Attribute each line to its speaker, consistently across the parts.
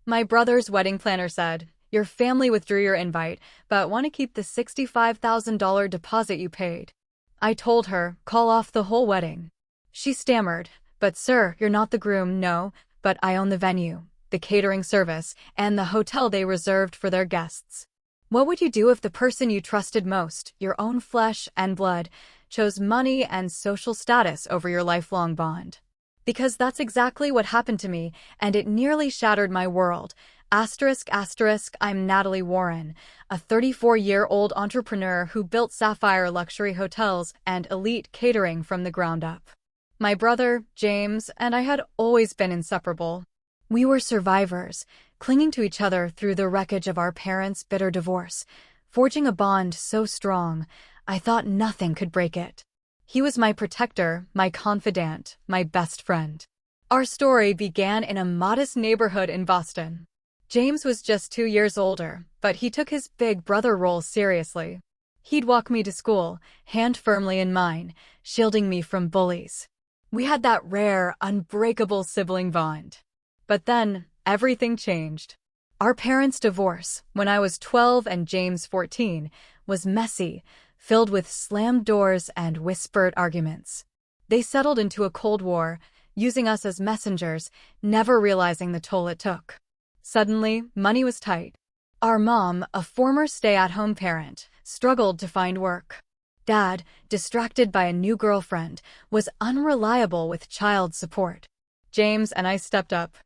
Speaker 1: My brother's wedding planner said, "Your family withdrew your invite, but want to keep the $65,000 deposit you paid." I told her, "Call off the whole wedding." She stammered, "But sir, you're not the groom." "No, but I own the venue, the catering service, and the hotel they reserved for their guests." What would you do if the person you trusted most, your own flesh and blood, chose money and social status over your lifelong bond? Because that's exactly what happened to me, and it nearly shattered my world. I'm Natalie Warren, a 34-year-old entrepreneur who built Sapphire luxury hotels and elite catering from the ground up. My brother, James, and I had always been inseparable. We were survivors, clinging to each other through the wreckage of our parents' bitter divorce, forging a bond so strong, I thought nothing could break it. He was my protector, my confidant, my best friend. Our story began in a modest neighborhood in Boston. James was just 2 years older, but he took his big brother role seriously. He'd walk me to school, hand firmly in mine, shielding me from bullies. We had that rare, unbreakable sibling bond. But then, everything changed. Our parents' divorce, when I was 12 and James 14, was messy, filled with slammed doors and whispered arguments. They settled into a Cold War, using us as messengers, never realizing the toll it took. Suddenly, money was tight. Our mom, a former stay-at-home parent, struggled to find work. Dad, distracted by a new girlfriend, was unreliable with child support. James and I stepped up.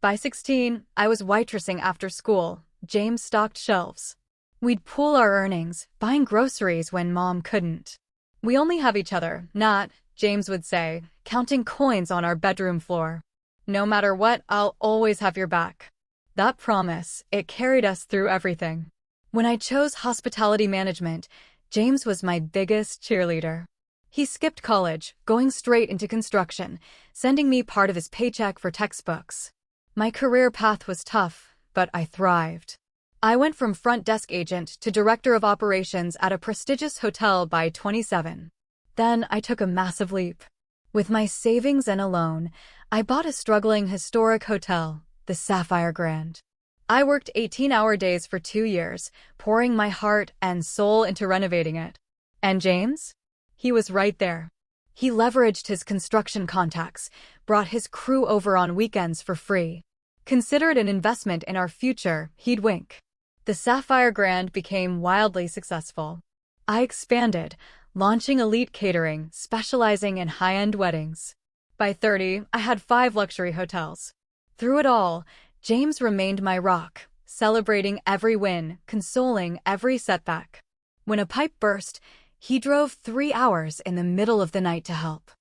Speaker 1: By 16, I was waitressing after school. James stocked shelves. We'd pool our earnings, buying groceries when Mom couldn't. "We only have each other, not," James would say, counting coins on our bedroom floor. "No matter what, I'll always have your back." That promise, it carried us through everything. When I chose hospitality management, James was my biggest cheerleader. He skipped college, going straight into construction, sending me part of his paycheck for textbooks. My career path was tough, but I thrived. I went from front desk agent to director of operations at a prestigious hotel by 27. Then I took a massive leap. With my savings and a loan, I bought a struggling historic hotel, the Sapphire Grand. I worked 18-hour days for 2 years, pouring my heart and soul into renovating it. And James? He was right there. He leveraged his construction contacts, brought his crew over on weekends for free. Consider it an investment in our future, he'd wink. The Sapphire Grand became wildly successful. I expanded, launching elite catering, specializing in high-end weddings. By 30, I had 5 luxury hotels. Through it all, James remained my rock, celebrating every win, consoling every setback. When a pipe burst, he drove 3 hours in the middle of the night to help.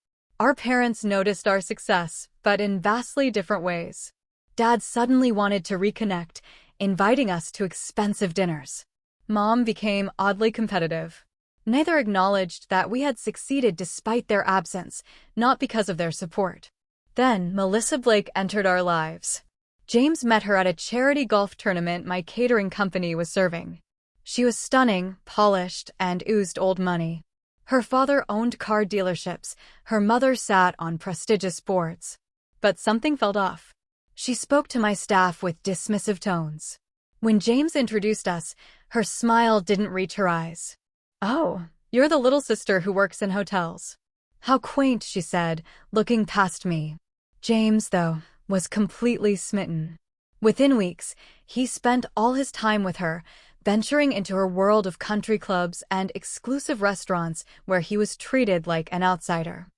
Speaker 1: Our parents noticed our success, but in vastly different ways. Dad suddenly wanted to reconnect, inviting us to expensive dinners. Mom became oddly competitive. Neither acknowledged that we had succeeded despite their absence, not because of their support. Then Melissa Blake entered our lives. James met her at a charity golf tournament my catering company was serving. She was stunning, polished, and oozed old money. Her father owned car dealerships, her mother sat on prestigious boards. But something felt off. She spoke to my staff with dismissive tones. When James introduced us, her smile didn't reach her eyes. "Oh, you're the little sister who works in hotels." "How quaint," she said, looking past me. James, though, was completely smitten. Within weeks, he spent all his time with her, venturing into her world of country clubs and exclusive restaurants where he was treated like an outsider.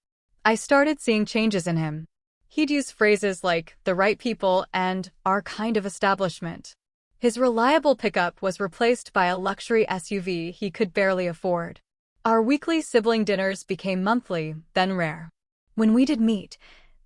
Speaker 1: I started seeing changes in him. He'd use phrases like "the right people" and "our kind of establishment." His reliable pickup was replaced by a luxury SUV he could barely afford. Our weekly sibling dinners became monthly, then rare. When we did meet,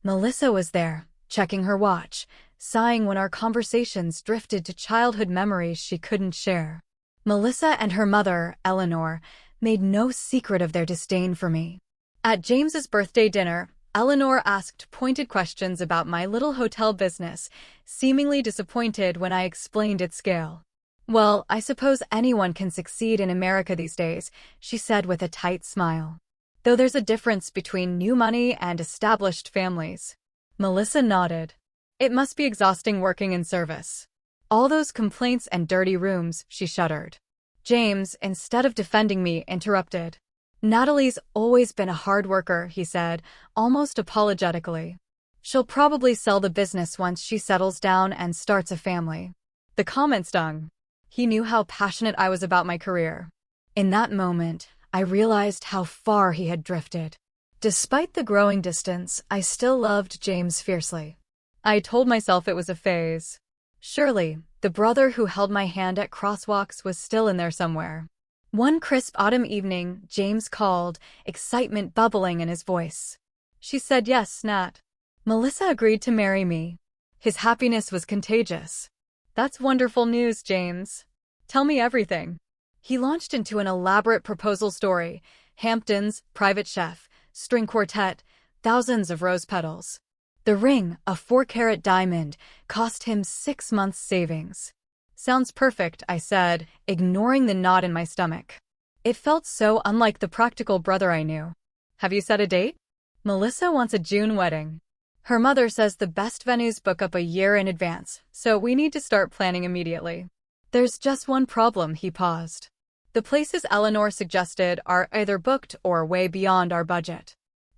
Speaker 1: Melissa was there, checking her watch, sighing when our conversations drifted to childhood memories she couldn't share. Melissa and her mother, Eleanor, made no secret of their disdain for me. At James's birthday dinner, Eleanor asked pointed questions about my little hotel business, seemingly disappointed when I explained its scale. "Well, I suppose anyone can succeed in America these days," she said with a tight smile. "Though there's a difference between new money and established families." Melissa nodded. It must be exhausting working in service. All those complaints and dirty rooms, she shuddered. James, instead of defending me, interrupted. Natalie's always been a hard worker, he said, almost apologetically. She'll probably sell the business once she settles down and starts a family. The comment stung. He knew how passionate I was about my career. In that moment, I realized how far he had drifted. Despite the growing distance, I still loved James fiercely. I told myself it was a phase. Surely, the brother who held my hand at crosswalks was still in there somewhere. One crisp autumn evening, James called, excitement bubbling in his voice. She said yes, Nat. Melissa agreed to marry me. His happiness was contagious. That's wonderful news, James. Tell me everything. He launched into an elaborate proposal story: Hamptons, private chef, string quartet, thousands of rose petals. The ring, a 4-carat diamond, cost him 6 months' savings. Sounds perfect, I said, ignoring the knot in my stomach. It felt so unlike the practical brother I knew. Have you set a date? Melissa wants a June wedding. Her mother says the best venues book up a year in advance, so we need to start planning immediately. There's just one problem, he paused. The places Eleanor suggested are either booked or way beyond our budget.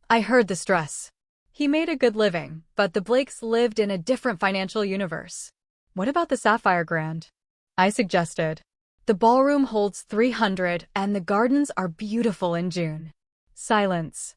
Speaker 1: I heard the stress. He made a good living, but the Blakes lived in a different financial universe. What about the Sapphire Grand? I suggested. The ballroom holds 300 and the gardens are beautiful in June. Silence.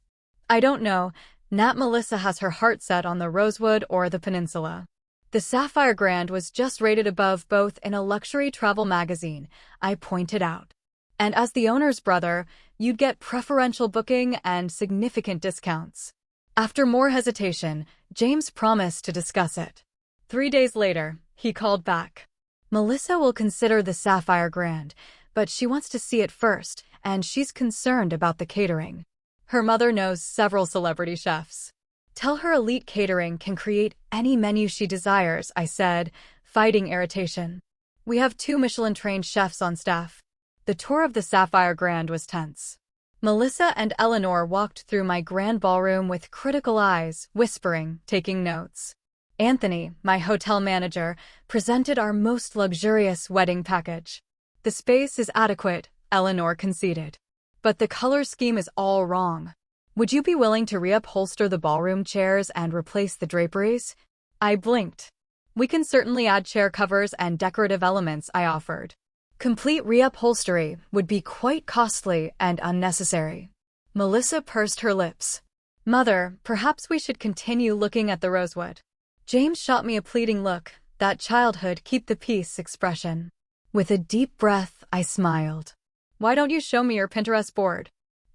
Speaker 1: I don't know. Nat Melissa has her heart set on the Rosewood or the Peninsula. The Sapphire Grand was just rated above both in a luxury travel magazine, I pointed out. And as the owner's brother, you'd get preferential booking and significant discounts. After more hesitation, James promised to discuss it. 3 days later, he called back. Melissa will consider the Sapphire Grand, but she wants to see it first, and she's concerned about the catering. Her mother knows several celebrity chefs. Tell her Elite Catering can create any menu she desires, I said, fighting irritation. We have 2 Michelin-trained chefs on staff. The tour of the Sapphire Grand was tense. Melissa and Eleanor walked through my grand ballroom with critical eyes, whispering, taking notes. Anthony, my hotel manager, presented our most luxurious wedding package. The space is adequate, Eleanor conceded. But the color scheme is all wrong. Would you be willing to reupholster the ballroom chairs and replace the draperies? I blinked. We can certainly add chair covers and decorative elements, I offered. Complete reupholstery would be quite costly and unnecessary. Melissa pursed her lips. Mother, perhaps we should continue looking at the Rosewood. James shot me a pleading look, that childhood keep the peace expression. With a deep breath, I smiled. Why don't you show me your Pinterest board?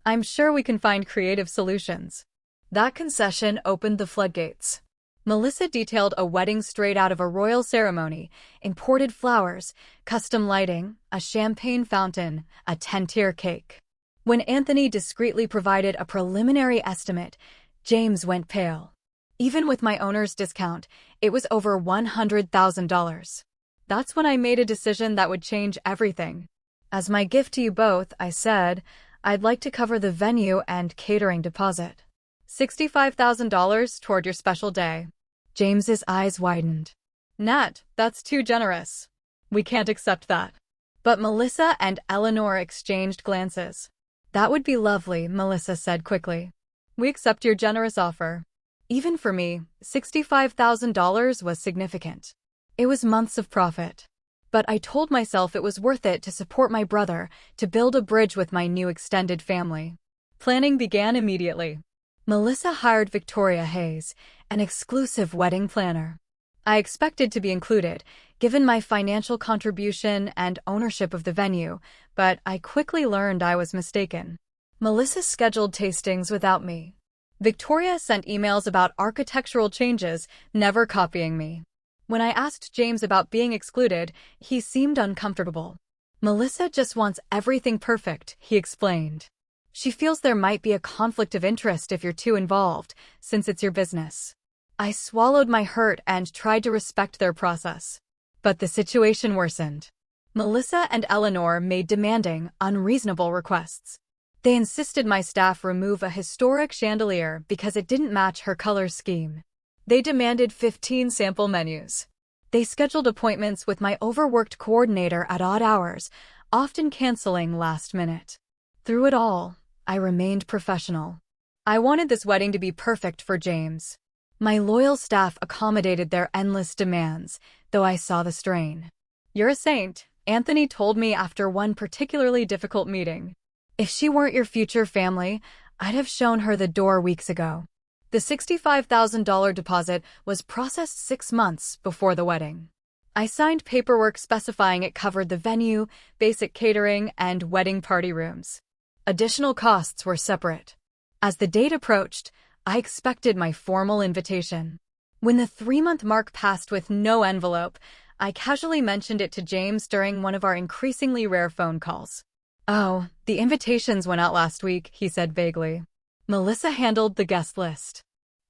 Speaker 1: I'm sure we can find creative solutions. That concession opened the floodgates. Melissa detailed a wedding straight out of a royal ceremony: imported flowers, custom lighting, a champagne fountain, a 10-tier cake. When Anthony discreetly provided a preliminary estimate, James went pale. Even with my owner's discount, it was over $100,000. That's when I made a decision that would change everything. As my gift to you both, I said, I'd like to cover the venue and catering deposit. $65,000 toward your special day. James's eyes widened. Nat, that's too generous. We can't accept that. But Melissa and Eleanor exchanged glances. That would be lovely, Melissa said quickly. We accept your generous offer. Even for me, $65,000 was significant. It was months of profit. But I told myself it was worth it to support my brother, to build a bridge with my new extended family. Planning began immediately. Melissa hired Victoria Hayes, an exclusive wedding planner. I expected to be included, given my financial contribution and ownership of the venue, but I quickly learned I was mistaken. Melissa scheduled tastings without me. Victoria sent emails about architectural changes, never copying me. When I asked James about being excluded, he seemed uncomfortable. Melissa just wants everything perfect, he explained. She feels there might be a conflict of interest if you're too involved, since it's your business. I swallowed my hurt and tried to respect their process. But the situation worsened. Melissa and Eleanor made demanding, unreasonable requests. They insisted my staff remove a historic chandelier because it didn't match her color scheme. They demanded 15 sample menus. They scheduled appointments with my overworked coordinator at odd hours, often canceling last minute. Through it all, I remained professional. I wanted this wedding to be perfect for James. My loyal staff accommodated their endless demands, though I saw the strain. "You're a saint," Anthony told me after one particularly difficult meeting. "If she weren't your future family, I'd have shown her the door weeks ago." The $65,000 deposit was processed 6 months before the wedding. I signed paperwork specifying it covered the venue, basic catering, and wedding party rooms. Additional costs were separate. As the date approached, I expected my formal invitation. When the 3-month mark passed with no envelope, I casually mentioned it to James during one of our increasingly rare phone calls. "Oh, the invitations went out last week," he said vaguely. "Melissa handled the guest list.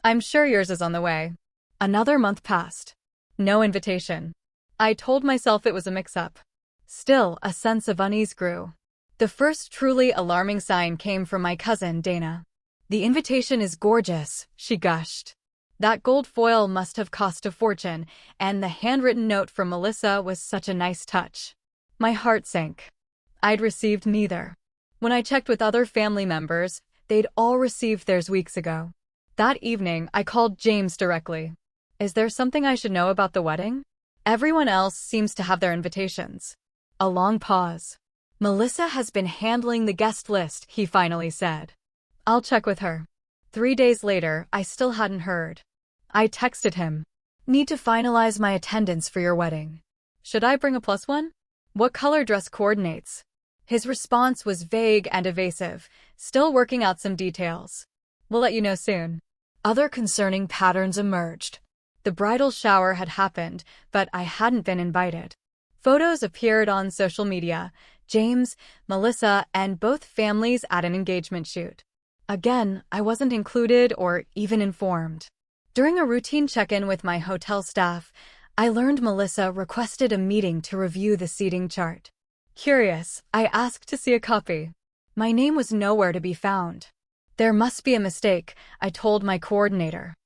Speaker 1: I'm sure yours is on the way." Another month passed. No invitation. I told myself it was a mix-up. Still, a sense of unease grew. The first truly alarming sign came from my cousin, Dana. "The invitation is gorgeous," she gushed. That gold foil must have cost a fortune, and the handwritten note from Melissa was such a nice touch. My heart sank. I'd received neither. When I checked with other family members, they'd all received theirs weeks ago. That evening, I called James directly. "Is there something I should know about the wedding? Everyone else seems to have their invitations." A long pause. "Melissa has been handling the guest list," he finally said. "I'll check with her." 3 days later, I still hadn't heard. I texted him. "Need to finalize my attendance for your wedding. Should I bring a +1? What color dress coordinates?" His response was vague and evasive, still working out some details. "We'll let you know soon." Other concerning patterns emerged. The bridal shower had happened, but I hadn't been invited. Photos appeared on social media, James, Melissa, and both families at an engagement shoot. Again, I wasn't included or even informed. During a routine check-in with my hotel staff, I learned Melissa requested a meeting to review the seating chart. Curious, I asked to see a copy. My name was nowhere to be found. "There must be a mistake," I told my coordinator.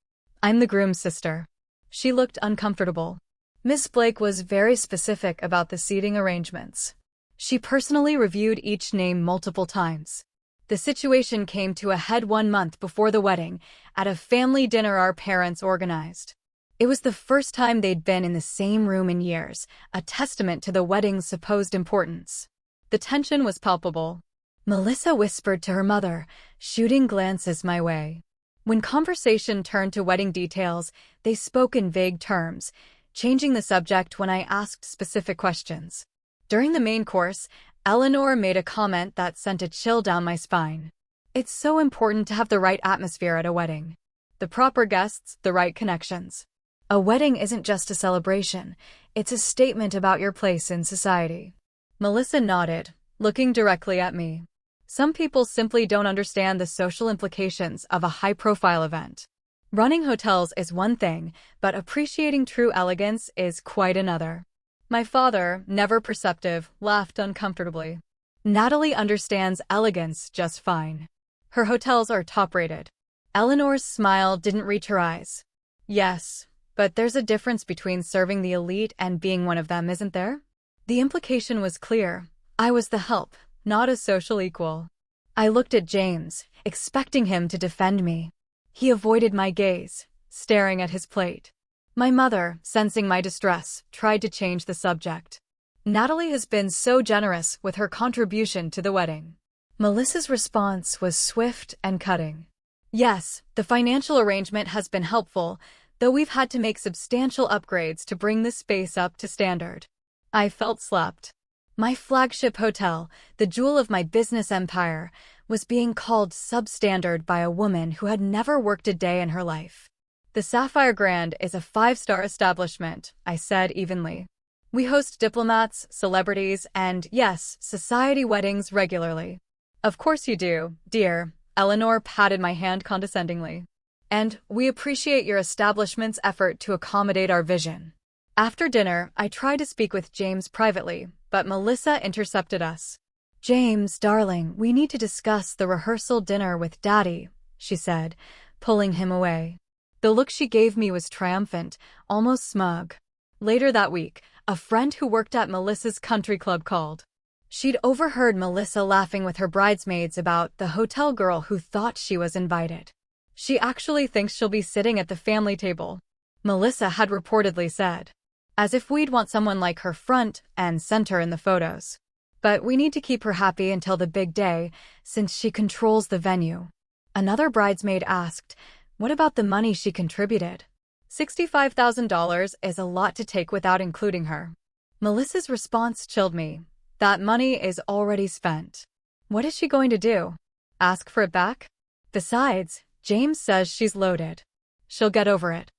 Speaker 1: "I'm the groom's sister." She looked uncomfortable. Miss Blake was very specific about the seating arrangements. She personally reviewed each name multiple times. The situation came to a head 1 month before the wedding, at a family dinner our parents organized. It was the first time they'd been in the same room in years, a testament to the wedding's supposed importance. The tension was palpable. Melissa whispered to her mother, shooting glances my way. When conversation turned to wedding details, they spoke in vague terms, changing the subject when I asked specific questions. During the main course, Eleanor made a comment that sent a chill down my spine. "It's so important to have the right atmosphere at a wedding. The proper guests, the right connections. A wedding isn't just a celebration, it's a statement about your place in society." Melissa nodded, looking directly at me. Some people simply don't understand the social implications of a high-profile event. Running hotels is one thing, but appreciating true elegance is quite another. My father, never perceptive, laughed uncomfortably. "Natalie understands elegance just fine. Her hotels are top-rated." Eleanor's smile didn't reach her eyes. "Yes, but there's a difference between serving the elite and being one of them, isn't there?" The implication was clear. I was the help, not a social equal. I looked at James, expecting him to defend me. He avoided my gaze, staring at his plate. My mother, sensing my distress, tried to change the subject. "Natalie has been so generous with her contribution to the wedding." Melissa's response was swift and cutting. "Yes, the financial arrangement has been helpful, though we've had to make substantial upgrades to bring the space up to standard." I felt slapped. My flagship hotel, the jewel of my business empire, was being called substandard by a woman who had never worked a day in her life. "The Sapphire Grand is a 5-star establishment," I said evenly. "We host diplomats, celebrities, and, yes, society weddings regularly." "Of course you do, dear," Eleanor patted my hand condescendingly. "And we appreciate your establishment's effort to accommodate our vision." After dinner, I tried to speak with James privately, but Melissa intercepted us. "James, darling, we need to discuss the rehearsal dinner with Daddy," she said, pulling him away. The look she gave me was triumphant, almost smug. Later that week, a friend who worked at Melissa's country club called. She'd overheard Melissa laughing with her bridesmaids about the hotel girl who thought she was invited. She actually thinks she'll be sitting at the family table, Melissa had reportedly said. As if we'd want someone like her front and center in the photos. But we need to keep her happy until the big day, since she controls the venue. Another bridesmaid asked, what about the money she contributed? $65,000 is a lot to take without including her. Melissa's response chilled me. That money is already spent. What is she going to do? Ask for it back? Besides, James says she's loaded. She'll get over it.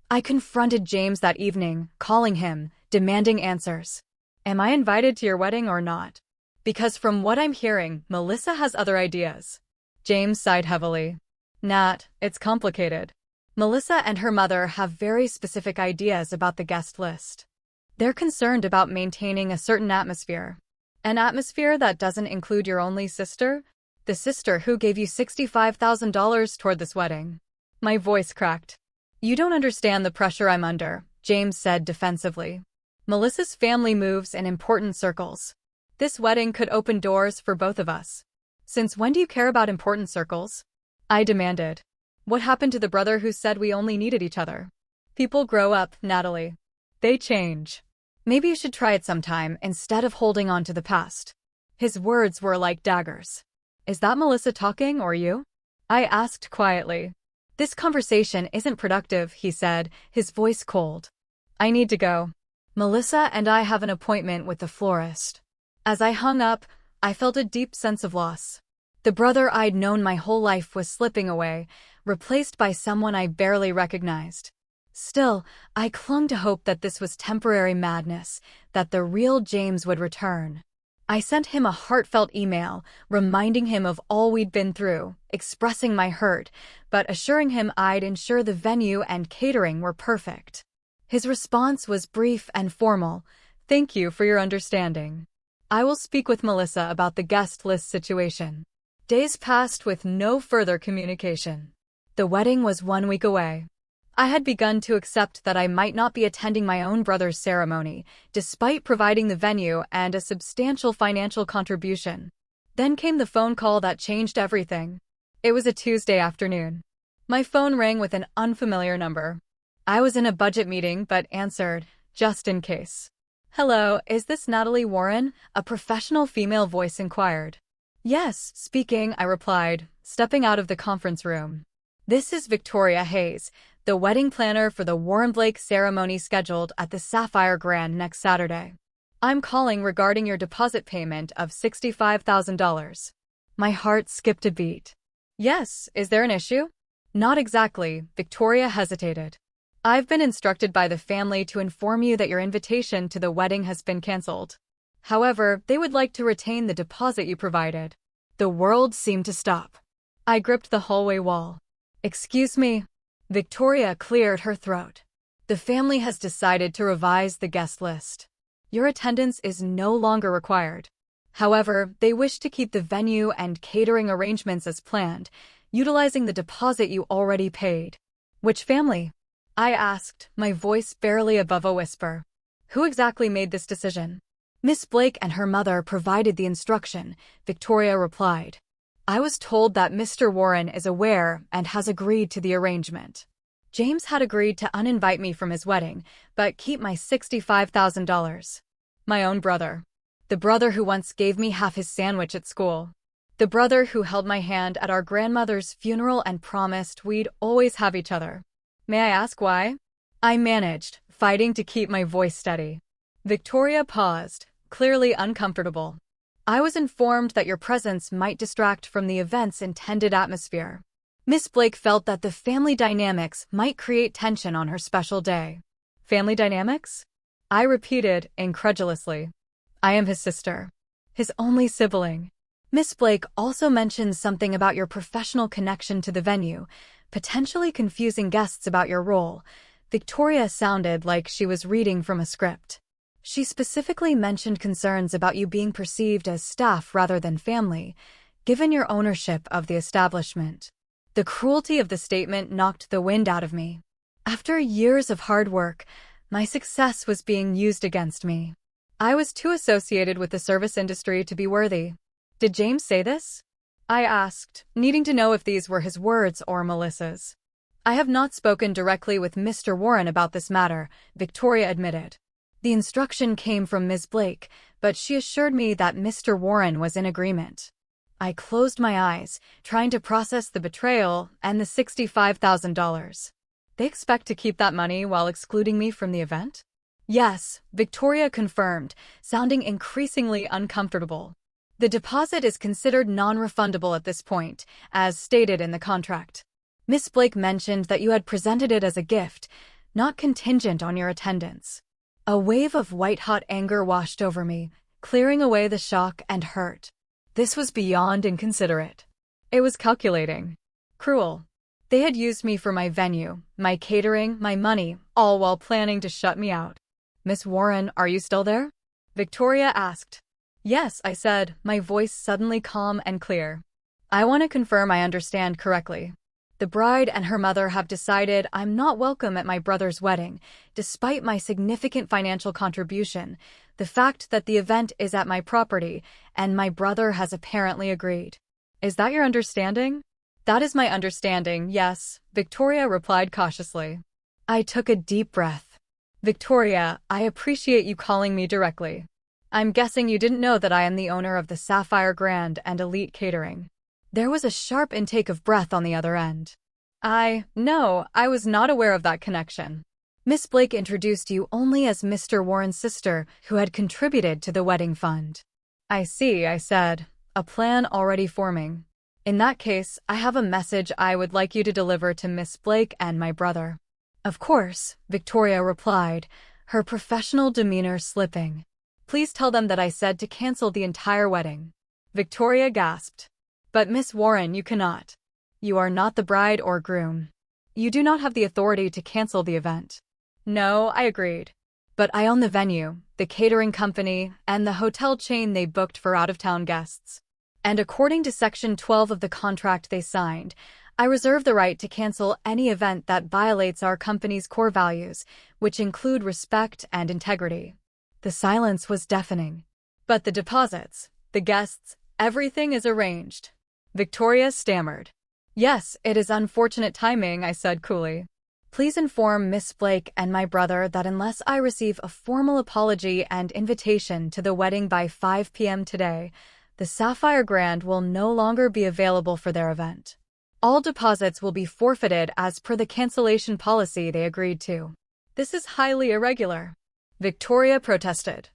Speaker 1: I confronted James that evening, calling him, demanding answers. Am I invited to your wedding or not? Because from what I'm hearing, Melissa has other ideas. James sighed heavily. Nat, it's complicated. Melissa and her mother have very specific ideas about the guest list. They're concerned about maintaining a certain atmosphere. An atmosphere that doesn't include your only sister? The sister who gave you $65,000 toward this wedding. My voice cracked. You don't understand the pressure I'm under, James said defensively. Melissa's family moves in important circles. This wedding could open doors for both of us. Since when do you care about important circles? I demanded. What happened to the brother who said we only needed each other? People grow up, Natalie. They change. Maybe you should try it sometime instead of holding on to the past. His words were like daggers. Is that Melissa talking or you? I asked quietly. This conversation isn't productive, he said, his voice cold. I need to go. Melissa and I have an appointment with the florist. As I hung up, I felt a deep sense of loss. The brother I'd known my whole life was slipping away, replaced by someone I barely recognized. Still, I clung to hope that this was temporary madness, that the real James would return. I sent him a heartfelt email, reminding him of all we'd been through, expressing my hurt, but assuring him I'd ensure the venue and catering were perfect. His response was brief and formal. Thank you for your understanding. I will speak with Melissa about the guest list situation. Days passed with no further communication. The wedding was 1 week away. I had begun to accept that I might not be attending my own brother's ceremony, despite providing the venue and a substantial financial contribution. Then came the phone call that changed everything. It was a Tuesday afternoon. My phone rang with an unfamiliar number. I was in a budget meeting but answered, just in case. Hello, is this Natalie Warren? A professional female voice inquired. Yes, speaking, I replied, stepping out of the conference room. This is Victoria Hayes, the wedding planner for the Warren Blake ceremony scheduled at the Sapphire Grand next Saturday. I'm calling regarding your deposit payment of $65,000. My heart skipped a beat. Yes, is there an issue? Not exactly, Victoria hesitated. I've been instructed by the family to inform you that your invitation to the wedding has been canceled. However, they would like to retain the deposit you provided. The world seemed to stop. I gripped the hallway wall. Excuse me. Victoria cleared her throat. The family has decided to revise the guest list. Your attendance is no longer required. However, they wish to keep the venue and catering arrangements as planned, utilizing the deposit you already paid. Which family? I asked, my voice barely above a whisper. Who exactly made this decision? Miss Blake and her mother provided the instruction, Victoria replied. I was told that Mr. Warren is aware and has agreed to the arrangement. James had agreed to uninvite me from his wedding, but keep my $65,000. My own brother. The brother who once gave me half his sandwich at school. The brother who held my hand at our grandmother's funeral and promised we'd always have each other. May I ask why? I managed, fighting to keep my voice steady. Victoria paused, clearly uncomfortable. I was informed that your presence might distract from the event's intended atmosphere. Miss Blake felt that the family dynamics might create tension on her special day. Family dynamics? I repeated, incredulously. I am his sister. His only sibling. Miss Blake also mentioned something about your professional connection to the venue, potentially confusing guests about your role. Victoria sounded like she was reading from a script. She specifically mentioned concerns about you being perceived as staff rather than family, given your ownership of the establishment. The cruelty of the statement knocked the wind out of me. After years of hard work, my success was being used against me. I was too associated with the service industry to be worthy. Did James say this? I asked, needing to know if these were his words or Melissa's. I have not spoken directly with Mr. Warren about this matter, Victoria admitted. The instruction came from Ms. Blake, but she assured me that Mr. Warren was in agreement. I closed my eyes, trying to process the betrayal and the $65,000. They expect to keep that money while excluding me from the event? Yes, Victoria confirmed, sounding increasingly uncomfortable. The deposit is considered non-refundable at this point, as stated in the contract. Miss Blake mentioned that you had presented it as a gift, not contingent on your attendance. A wave of white-hot anger washed over me, clearing away the shock and hurt. This was beyond inconsiderate. It was calculating. Cruel. They had used me for my venue, my catering, my money, all while planning to shut me out. Miss Warren, are you still there? Victoria asked. Yes, I said, my voice suddenly calm and clear. I want to confirm I understand correctly. The bride and her mother have decided I'm not welcome at my brother's wedding, despite my significant financial contribution, the fact that the event is at my property, and my brother has apparently agreed. Is that your understanding? That is my understanding, yes, Victoria replied cautiously. I took a deep breath. Victoria, I appreciate you calling me directly. I'm guessing you didn't know that I am the owner of the Sapphire Grand and Elite Catering. There was a sharp intake of breath on the other end. No, I was not aware of that connection. Miss Blake introduced you only as Mr. Warren's sister who had contributed to the wedding fund. I see, I said, a plan already forming. In that case, I have a message I would like you to deliver to Miss Blake and my brother. Of course, Victoria replied, her professional demeanor slipping. Please tell them that I said to cancel the entire wedding. Victoria gasped. But Miss Warren, you cannot. You are not the bride or groom. You do not have the authority to cancel the event. No, I agreed. But I own the venue, the catering company, and the hotel chain they booked for out-of-town guests. And according to Section 12 of the contract they signed, I reserve the right to cancel any event that violates our company's core values, which include respect and integrity. The silence was deafening. But the deposits, the guests, everything is arranged. Victoria stammered. Yes, it is unfortunate timing, I said coolly. Please inform Miss Blake and my brother that unless I receive a formal apology and invitation to the wedding by 5 p.m. today, the Sapphire Grand will no longer be available for their event. All deposits will be forfeited as per the cancellation policy they agreed to. This is highly irregular. Victoria protested.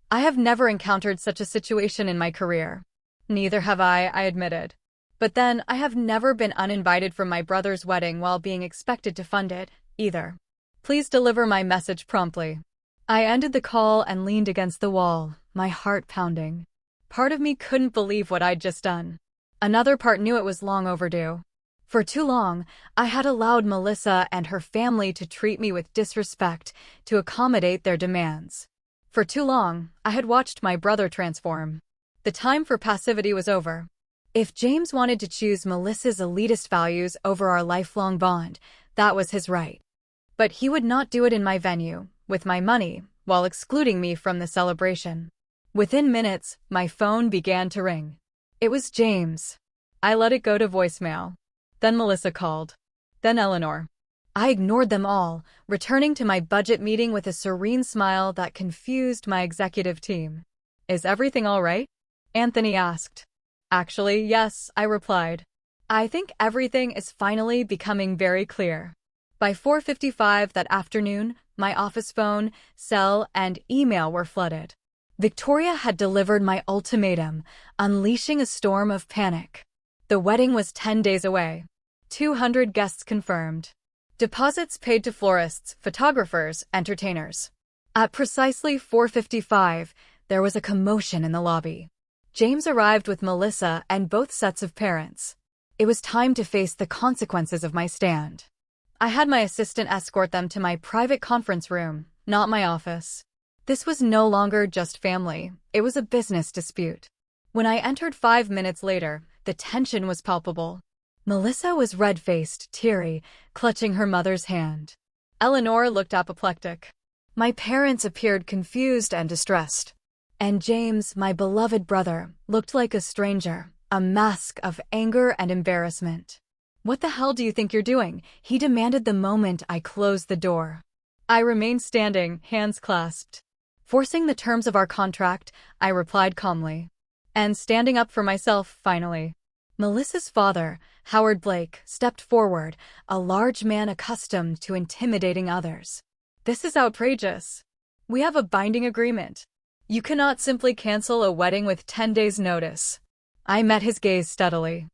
Speaker 1: I have never encountered such a situation in my career. Neither have I admitted. But then, I have never been uninvited from my brother's wedding while being expected to fund it, either. Please deliver my message promptly. I ended the call and leaned against the wall, my heart pounding. Part of me couldn't believe what I'd just done. Another part knew it was long overdue. For too long, I had allowed Melissa and her family to treat me with disrespect to accommodate their demands. For too long, I had watched my brother transform. The time for passivity was over. If James wanted to choose Melissa's elitist values over our lifelong bond, that was his right. But he would not do it in my venue, with my money, while excluding me from the celebration. Within minutes, my phone began to ring. It was James. I let it go to voicemail. Then Melissa called. Then Eleanor. I ignored them all, returning to my budget meeting with a serene smile that confused my executive team. Is everything all right? Anthony asked. Actually, yes, I replied. I think everything is finally becoming very clear. By 4:55 that afternoon, my office phone, cell, and email were flooded. Victoria had delivered my ultimatum, unleashing a storm of panic. The wedding was 10 days away. 200 guests confirmed. Deposits paid to florists, photographers, entertainers. At precisely 4:55, there was a commotion in the lobby. James arrived with Melissa and both sets of parents. It was time to face the consequences of my stand. I had my assistant escort them to my private conference room, not my office. This was no longer just family, it was a business dispute. When I entered 5 minutes later, the tension was palpable. Melissa was red-faced, teary, clutching her mother's hand. Eleanor looked apoplectic. My parents appeared confused and distressed. And James, my beloved brother, looked like a stranger, a mask of anger and embarrassment. What the hell do you think you're doing? He demanded the moment I closed the door. I remained standing, hands clasped. Forcing the terms of our contract, I replied calmly. And standing up for myself, finally. Melissa's father, Howard Blake, stepped forward, a large man accustomed to intimidating others. This is outrageous. We have a binding agreement. You cannot simply cancel a wedding with 10 days' notice. I met his gaze steadily.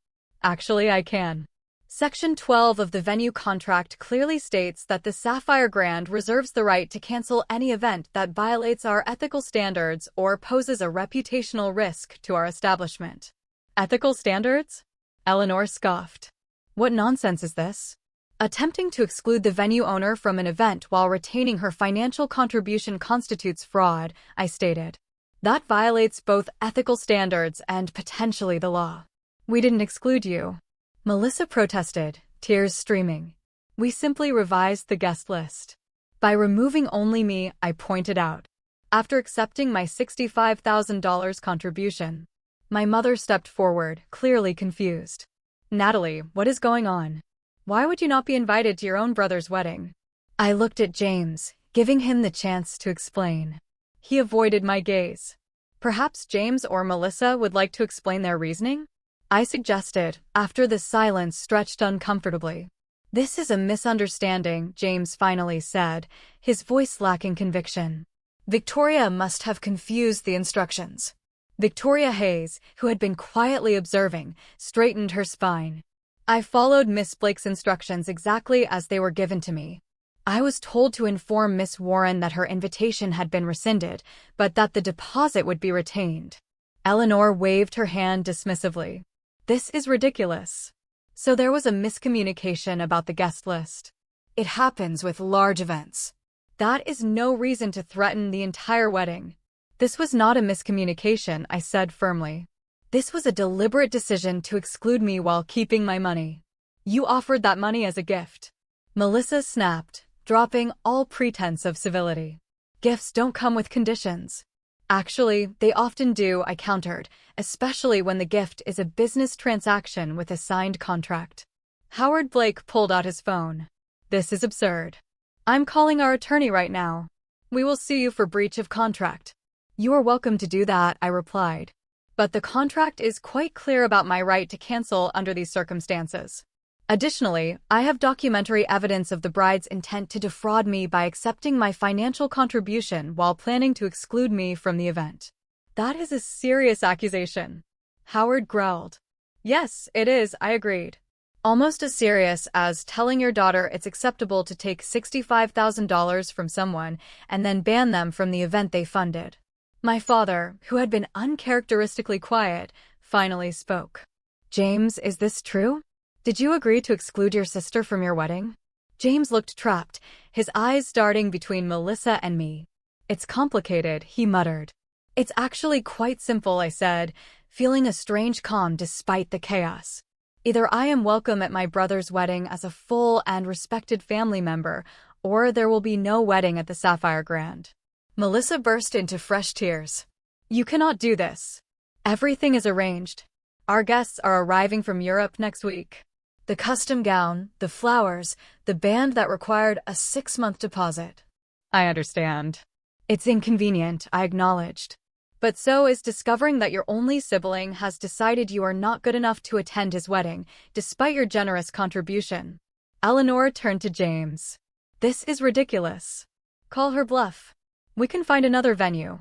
Speaker 1: Actually, I can. Section 12 of the venue contract clearly states that the Sapphire Grand reserves the right to cancel any event that violates our ethical standards or poses a reputational risk to our establishment. Ethical standards? Eleanor scoffed. What nonsense is this? Attempting to exclude the venue owner from an event while retaining her financial contribution constitutes fraud, I stated. That violates both ethical standards and potentially the law. We didn't exclude you. Melissa protested, tears streaming. We simply revised the guest list. By removing only me, I pointed out. After accepting my $65,000 contribution, my mother stepped forward, clearly confused. Natalie, what is going on? Why would you not be invited to your own brother's wedding? I looked at James, giving him the chance to explain. He avoided my gaze. Perhaps James or Melissa would like to explain their reasoning? I suggested, after the silence stretched uncomfortably. This is a misunderstanding, James finally said, his voice lacking conviction. Victoria must have confused the instructions. Victoria Hayes, who had been quietly observing, straightened her spine. I followed Miss Blake's instructions exactly as they were given to me. I was told to inform Miss Warren that her invitation had been rescinded, but that the deposit would be retained. Eleanor waved her hand dismissively. This is ridiculous. So there was a miscommunication about the guest list. It happens with large events. That is no reason to threaten the entire wedding. This was not a miscommunication, I said firmly. This was a deliberate decision to exclude me while keeping my money. You offered that money as a gift. Melissa snapped, dropping all pretense of civility. Gifts don't come with conditions. Actually, they often do, I countered, especially when the gift is a business transaction with a signed contract. Howard Blake pulled out his phone. This is absurd. I'm calling our attorney right now. We will sue you for breach of contract. You are welcome to do that, I replied. But the contract is quite clear about my right to cancel under these circumstances. Additionally, I have documentary evidence of the bride's intent to defraud me by accepting my financial contribution while planning to exclude me from the event. That is a serious accusation. Howard growled. Yes, it is, I agreed. Almost as serious as telling your daughter it's acceptable to take $65,000 from someone and then ban them from the event they funded. My father, who had been uncharacteristically quiet, finally spoke. James, is this true? Did you agree to exclude your sister from your wedding? James looked trapped, his eyes darting between Melissa and me. It's complicated, he muttered. It's actually quite simple, I said, feeling a strange calm despite the chaos. Either I am welcome at my brother's wedding as a full and respected family member, or there will be no wedding at the Sapphire Grand. Melissa burst into fresh tears. You cannot do this. Everything is arranged. Our guests are arriving from Europe next week. The custom gown, the flowers, the band that required a 6-month deposit. I understand. It's inconvenient, I acknowledged. But so is discovering that your only sibling has decided you are not good enough to attend his wedding, despite your generous contribution. Eleanor turned to James. This is ridiculous. Call her bluff. We can find another venue.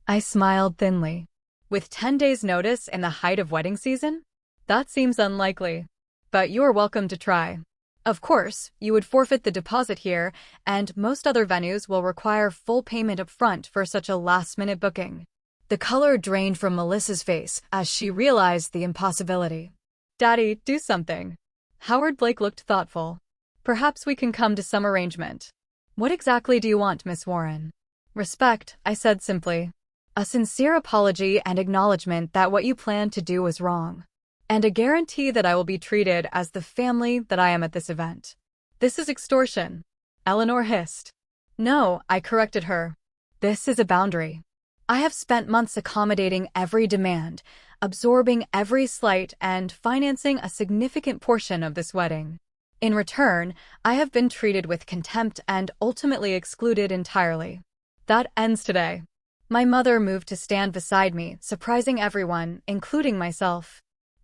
Speaker 1: I smiled thinly. With 10 days' notice in the height of wedding season? That seems unlikely. But you are welcome to try. Of course, you would forfeit the deposit here, and most other venues will require full payment up front for such a last-minute booking. The color drained from Melissa's face as she realized the impossibility. Daddy, do something. Howard Blake looked thoughtful. Perhaps we can come to some arrangement. What exactly do you want, Miss Warren? Respect, I said simply. A sincere apology and acknowledgement that what you planned to do was wrong. and a guarantee that I will be treated as the family that I am at this event. This is extortion, Eleanor hissed. No, I corrected her. This is a boundary. I have spent months accommodating every demand, absorbing every slight, and financing a significant portion of this wedding. In return, I have been treated with contempt and ultimately excluded entirely. That ends today. My mother moved to stand beside me, surprising everyone, including myself.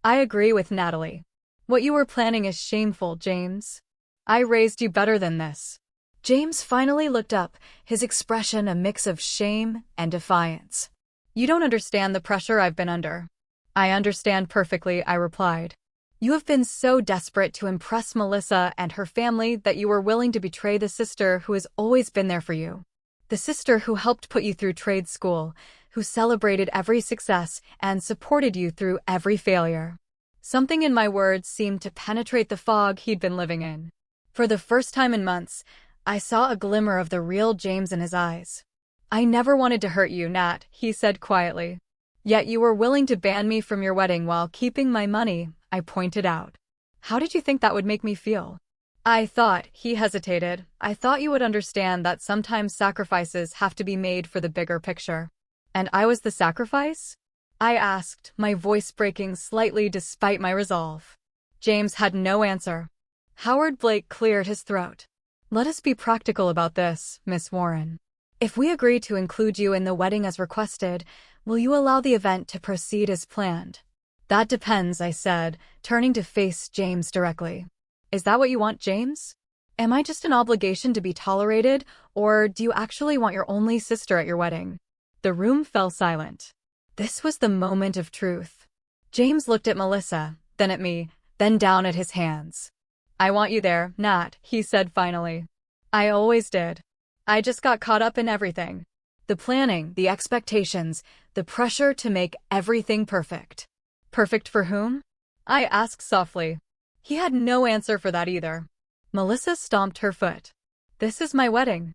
Speaker 1: I agree with Natalie. What you were planning is shameful, James. I raised you better than this. James finally looked up, his expression a mix of shame and defiance. You don't understand the pressure I've been under. I understand perfectly, I replied. You have been so desperate to impress Melissa and her family that you were willing to betray the sister who has always been there for you. The sister who helped put you through trade school, who celebrated every success and supported you through every failure. Something in my words seemed to penetrate the fog he'd been living in. For the first time in months, I saw a glimmer of the real James in his eyes. I never wanted to hurt you, Nat, he said quietly. Yet you were willing to ban me from your wedding while keeping my money, I pointed out. How did you think that would make me feel? I thought, he hesitated, I thought you would understand that sometimes sacrifices have to be made for the bigger picture. And I was the sacrifice? I asked, my voice breaking slightly despite my resolve. James had no answer. Howard Blake cleared his throat. Let us be practical about this, Miss Warren. If we agree to include you in the wedding as requested, will you allow the event to proceed as planned? That depends, I said, turning to face James directly. Is that what you want, James? Am I just an obligation to be tolerated, or do you actually want your only sister at your wedding? The room fell silent. This was the moment of truth. James looked at Melissa, then at me, then down at his hands. I want you there, Nat, he said finally. I always did. I just got caught up in everything. The planning, the expectations, the pressure to make everything perfect. Perfect for whom? I asked softly. He had no answer for that either. Melissa stomped her foot. This is my wedding.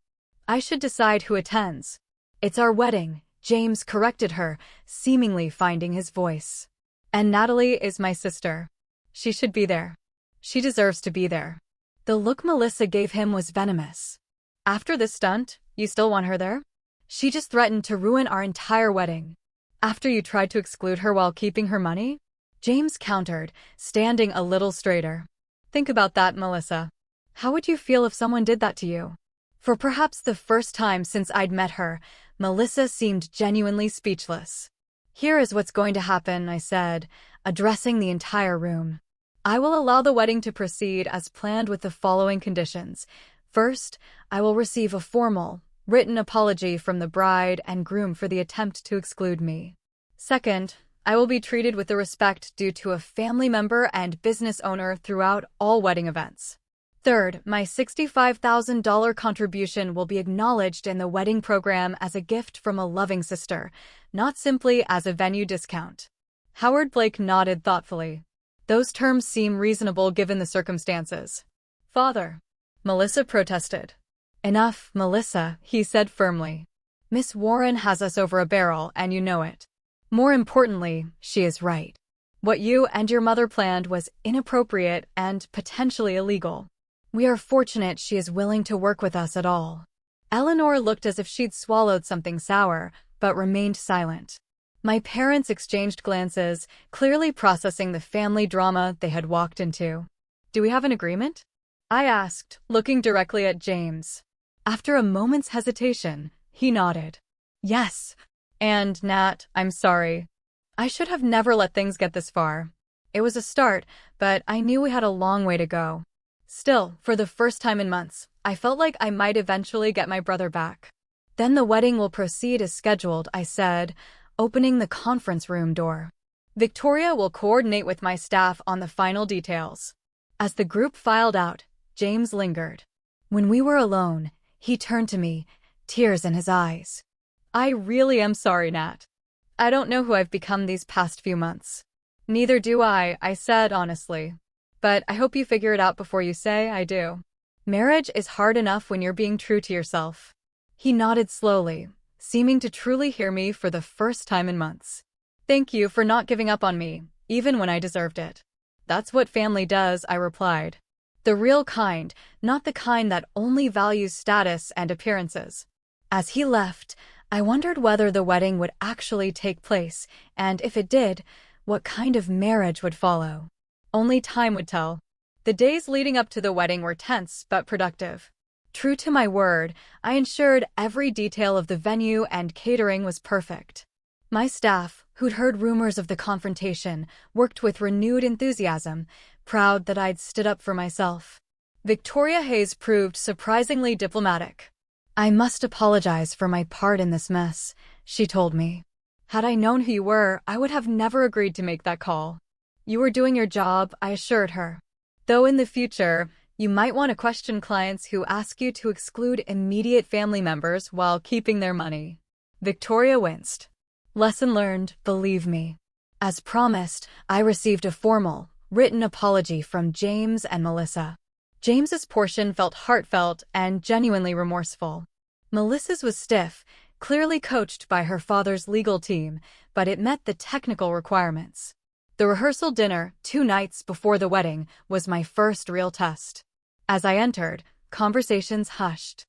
Speaker 1: I should decide who attends. It's our wedding, James corrected her, seemingly finding his voice. And Natalie is my sister. She should be there. She deserves to be there. The look Melissa gave him was venomous. After this stunt, you still want her there? She just threatened to ruin our entire wedding. After you tried to exclude her while keeping her money? James countered, standing a little straighter. Think about that, Melissa. How would you feel if someone did that to you? For perhaps the first time since I'd met her, Melissa seemed genuinely speechless. Here is what's going to happen, I said, addressing the entire room. I will allow the wedding to proceed as planned with the following conditions. First, I will receive a formal, written apology from the bride and groom for the attempt to exclude me. Second, I will be treated with the respect due to a family member and business owner throughout all wedding events. Third, my $65,000 contribution will be acknowledged in the wedding program as a gift from a loving sister, not simply as a venue discount. Howard Blake nodded thoughtfully. Those terms seem reasonable given the circumstances. Father, Melissa protested. Enough, Melissa, he said firmly. Miss Warren has us over a barrel, and you know it. More importantly, she is right. What you and your mother planned was inappropriate and potentially illegal. We are fortunate she is willing to work with us at all. Eleanor looked as if she'd swallowed something sour, but remained silent. My parents exchanged glances, clearly processing the family drama they had walked into. Do we have an agreement? I asked, looking directly at James. After a moment's hesitation, he nodded. Yes. And, Nat, I'm sorry. I should have never let things get this far. It was a start, but I knew we had a long way to go. Still, for the first time in months, I felt like I might eventually get my brother back. Then the wedding will proceed as scheduled, I said, opening the conference room door. Victoria will coordinate with my staff on the final details. As the group filed out, James lingered. When we were alone, he turned to me, tears in his eyes. I really am sorry, Nat. I don't know who I've become these past few months. Neither do I said honestly. But I hope you figure it out before you say I do. Marriage is hard enough when you're being true to yourself. He nodded slowly, seeming to truly hear me for the first time in months. Thank you for not giving up on me, even when I deserved it. That's what family does, I replied. The real kind, not the kind that only values status and appearances. As he left, I wondered whether the wedding would actually take place, and if it did, what kind of marriage would follow. Only time would tell. The days leading up to the wedding were tense but productive. True to my word, I ensured every detail of the venue and catering was perfect. My staff, who'd heard rumors of the confrontation, worked with renewed enthusiasm, proud that I'd stood up for myself. Victoria Hayes proved surprisingly diplomatic. "I must apologize for my part in this mess," she told me. "Had I known who you were, I would have never agreed to make that call." "You were doing your job," I assured her. "Though in the future, you might want to question clients who ask you to exclude immediate family members while keeping their money." Victoria winced. Lesson learned, believe me. As promised, I received a formal, written apology from James and Melissa. James's portion felt heartfelt and genuinely remorseful. Melissa's was stiff, clearly coached by her father's legal team, but it met the technical requirements. The rehearsal dinner, 2 nights before the wedding, was my first real test. As I entered, conversations hushed.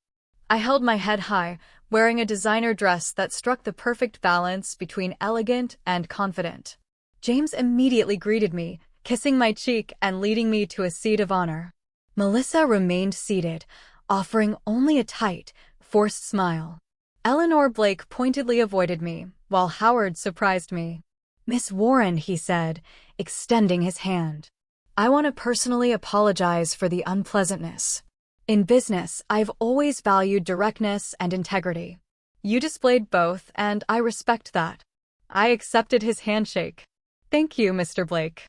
Speaker 1: I held my head high, wearing a designer dress that struck the perfect balance between elegant and confident. James immediately greeted me, kissing my cheek and leading me to a seat of honor. Melissa remained seated, offering only a tight, forced smile. Eleanor Blake pointedly avoided me, while Howard surprised me. "Miss Warren," he said, extending his hand. "I want to personally apologize for the unpleasantness. In business, I've always valued directness and integrity. You displayed both, and I respect that." I accepted his handshake. "Thank you, Mr. Blake.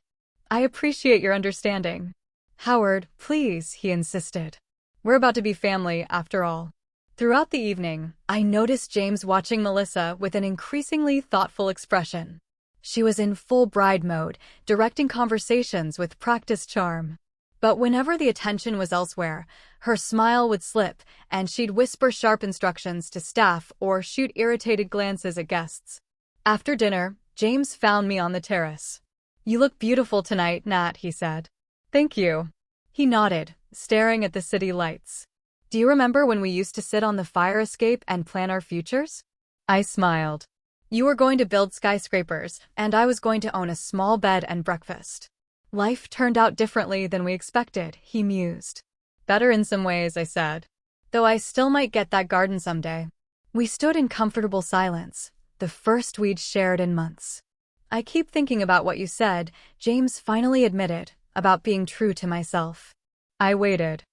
Speaker 1: I appreciate your understanding." "Howard, please," he insisted. "We're about to be family, after all." Throughout the evening, I noticed James watching Melissa with an increasingly thoughtful expression. She was in full bride mode, directing conversations with practiced charm. But whenever the attention was elsewhere, her smile would slip, and she'd whisper sharp instructions to staff or shoot irritated glances at guests. After dinner, James found me on the terrace. "You look beautiful tonight, Nat," he said. "Thank you." He nodded, staring at the city lights. "Do you remember when we used to sit on the fire escape and plan our futures?" I smiled. "You were going to build skyscrapers, and I was going to own a small bed and breakfast." "Life turned out differently than we expected," he mused. "Better in some ways," I said. "Though I still might get that garden someday." We stood in comfortable silence, the first we'd shared in months. "I keep thinking about what you said," James finally admitted, "about being true to myself." I waited.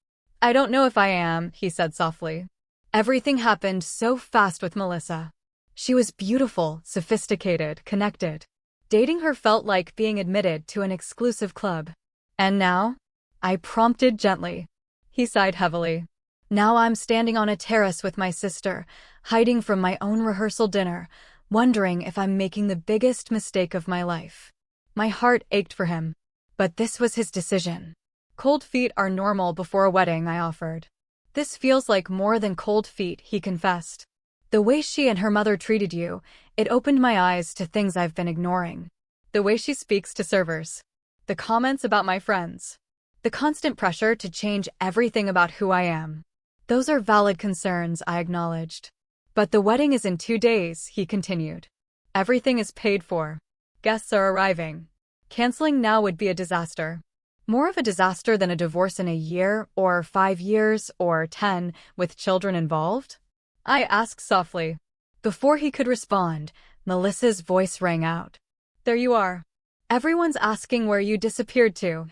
Speaker 1: "I don't know if I am," he said softly. Everything happened so fast with Melissa. She was beautiful, sophisticated, connected. Dating her felt like being admitted to an exclusive club. "And now?" I prompted gently. He sighed heavily. "Now I'm standing on a terrace with my sister, hiding from my own rehearsal dinner, wondering if I'm making the biggest mistake of my life." My heart ached for him. But this was his decision. "Cold feet are normal before a wedding," I offered. "This feels like more than cold feet," he confessed. "The way she and her mother treated you, it opened my eyes to things I've been ignoring. The way she speaks to servers. The comments about my friends. The constant pressure to change everything about who I am. Those are valid concerns," I acknowledged. "But the wedding is in 2 days," he continued. "Everything is paid for. Guests are arriving. Canceling now would be a disaster. More of a disaster than a divorce in a year, or 5 years, or 10, with children involved?" I asked softly. Before he could respond, Melissa's voice rang out. "There you are. Everyone's asking where you disappeared to."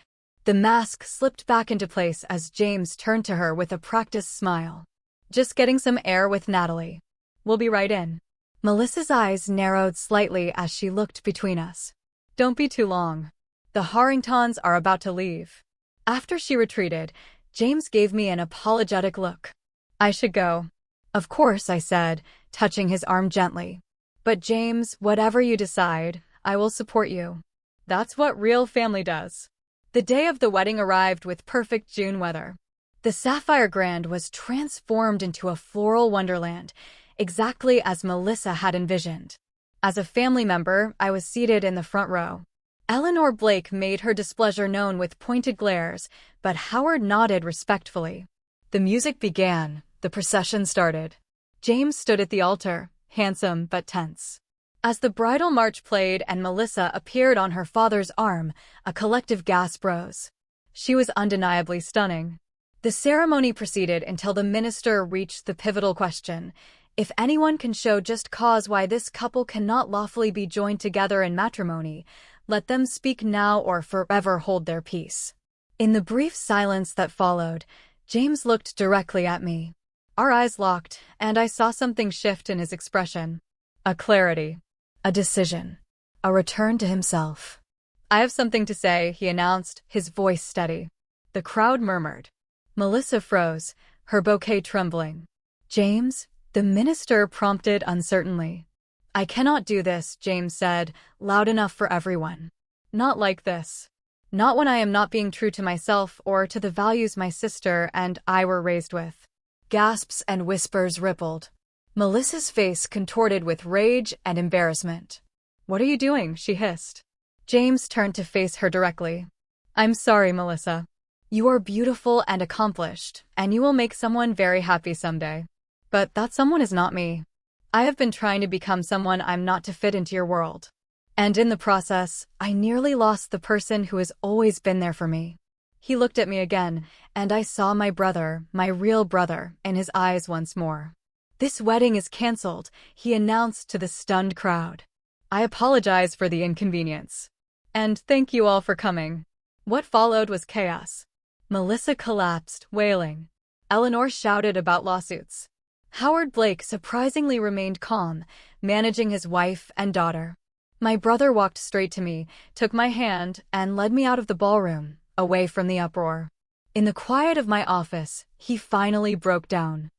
Speaker 1: The mask slipped back into place as James turned to her with a practiced smile. "Just getting some air with Natalie. We'll be right in." Melissa's eyes narrowed slightly as she looked between us. "Don't be too long. The Harringtons are about to leave." After she retreated, James gave me an apologetic look. "I should go." "Of course," I said, touching his arm gently. "But James, whatever you decide, I will support you." That's what real family does. The day of the wedding arrived with perfect June weather. The Sapphire Grand was transformed into a floral wonderland, exactly as Melissa had envisioned. As a family member, I was seated in the front row. Eleanor Blake made her displeasure known with pointed glares, but Howard nodded respectfully. The music began. The procession started. James stood at the altar, handsome but tense. As the bridal march played and Melissa appeared on her father's arm, a collective gasp rose. She was undeniably stunning. The ceremony proceeded until the minister reached the pivotal question: if anyone can show just cause why this couple cannot lawfully be joined together in matrimony, let them speak now or forever hold their peace. In the brief silence that followed, James looked directly at me. Our eyes locked, and I saw something shift in his expression. A clarity. A decision. A return to himself. "I have something to say," he announced, his voice steady. The crowd murmured. Melissa froze, her bouquet trembling. "James?" the minister prompted uncertainly. "I cannot do this," James said, loud enough for everyone. "Not like this. Not when I am not being true to myself or to the values my sister and I were raised with." Gasps and whispers rippled. Melissa's face contorted with rage and embarrassment. "What are you doing?" she hissed. James turned to face her directly. "I'm sorry, Melissa. You are beautiful and accomplished, and you will make someone very happy someday. But that someone is not me. I have been trying to become someone I'm not to fit into your world. And in the process, I nearly lost the person who has always been there for me." He looked at me again, and I saw my brother, my real brother, in his eyes once more. "This wedding is cancelled," he announced to the stunned crowd. "I apologize for the inconvenience. And thank you all for coming." What followed was chaos. Melissa collapsed, wailing. Eleanor shouted about lawsuits. Howard Blake surprisingly remained calm, managing his wife and daughter. My brother walked straight to me, took my hand, and led me out of the ballroom, away from the uproar. In the quiet of my office, he finally broke down.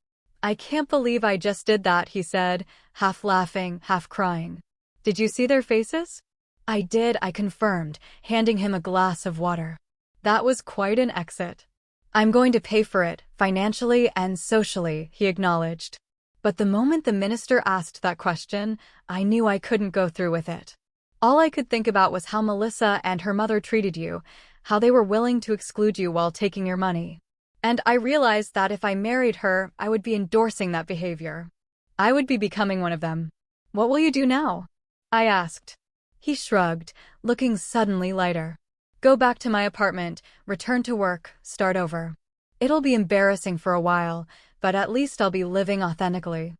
Speaker 1: "I can't believe I just did that," he said, half laughing, half crying. "Did you see their faces?" "I did," I confirmed, handing him a glass of water. "That was quite an exit." "I'm going to pay for it, financially and socially," he acknowledged. But the moment the minister asked that question, I knew I couldn't go through with it. All I could think about was how Melissa and her mother treated you, how they were willing to exclude you while taking your money. And I realized that if I married her, I would be endorsing that behavior. I would be becoming one of them. "What will you do now?" I asked. He shrugged, looking suddenly lighter. "Go back to my apartment, return to work, start over. It'll be embarrassing for a while, but at least I'll be living authentically."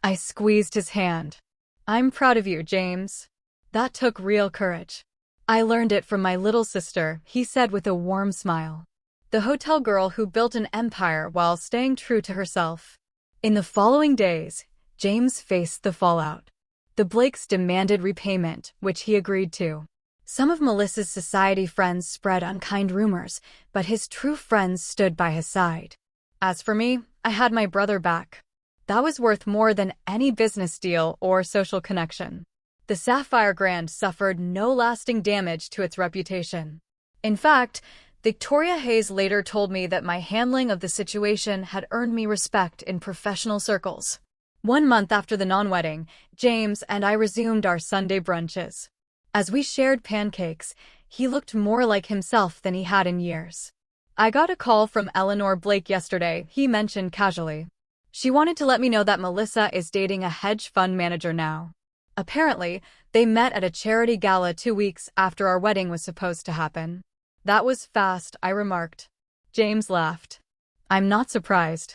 Speaker 1: I squeezed his hand. "I'm proud of you, James. That took real courage." "I learned it from my little sister," he said with a warm smile. "The hotel girl who built an empire while staying true to herself." In the following days, James faced the fallout. The Blakes demanded repayment, which he agreed to. Some of Melissa's society friends spread unkind rumors, but his true friends stood by his side. As for me, I had my brother back. That was worth more than any business deal or social connection. The Sapphire Grand suffered no lasting damage to its reputation. In fact, Victoria Hayes later told me that my handling of the situation had earned me respect in professional circles. 1 month after the non-wedding, James and I resumed our Sunday brunches. As we shared pancakes, he looked more like himself than he had in years. "I got a call from Eleanor Blake yesterday," he mentioned casually. "She wanted to let me know that Melissa is dating a hedge fund manager now. Apparently, they met at a charity gala 2 weeks after our wedding was supposed to happen." "That was fast," I remarked. James laughed. "I'm not surprised.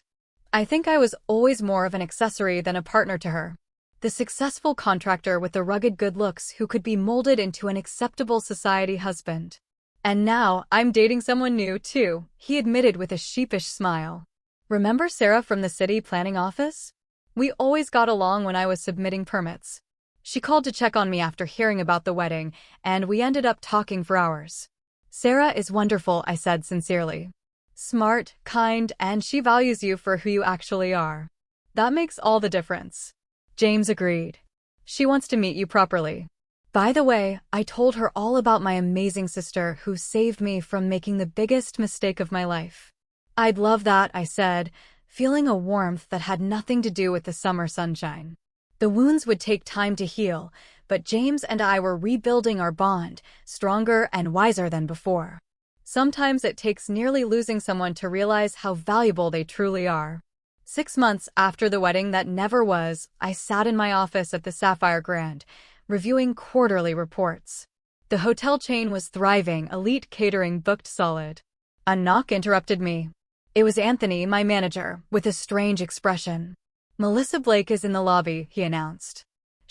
Speaker 1: I think I was always more of an accessory than a partner to her. The successful contractor with the rugged good looks who could be molded into an acceptable society husband. And now I'm dating someone new, too," he admitted with a sheepish smile. "Remember Sarah from the city planning office? We always got along when I was submitting permits. She called to check on me after hearing about the wedding, and we ended up talking for hours." "Sarah is wonderful," I said sincerely. "Smart, kind, and she values you for who you actually are. That makes all the difference." James agreed. "She wants to meet you properly." By the way, I told her all about my amazing sister who saved me from making the biggest mistake of my life. "I'd love that," I said, feeling a warmth that had nothing to do with the summer sunshine. The wounds would take time to heal, but James and I were rebuilding our bond, stronger and wiser than before. Sometimes it takes nearly losing someone to realize how valuable they truly are. 6 months after the wedding that never was, I sat in my office at the Sapphire Grand, reviewing quarterly reports. The hotel chain was thriving, elite catering booked solid. A knock interrupted me. It was Anthony, my manager, with a strange expression. "Melissa Blake is in the lobby," he announced.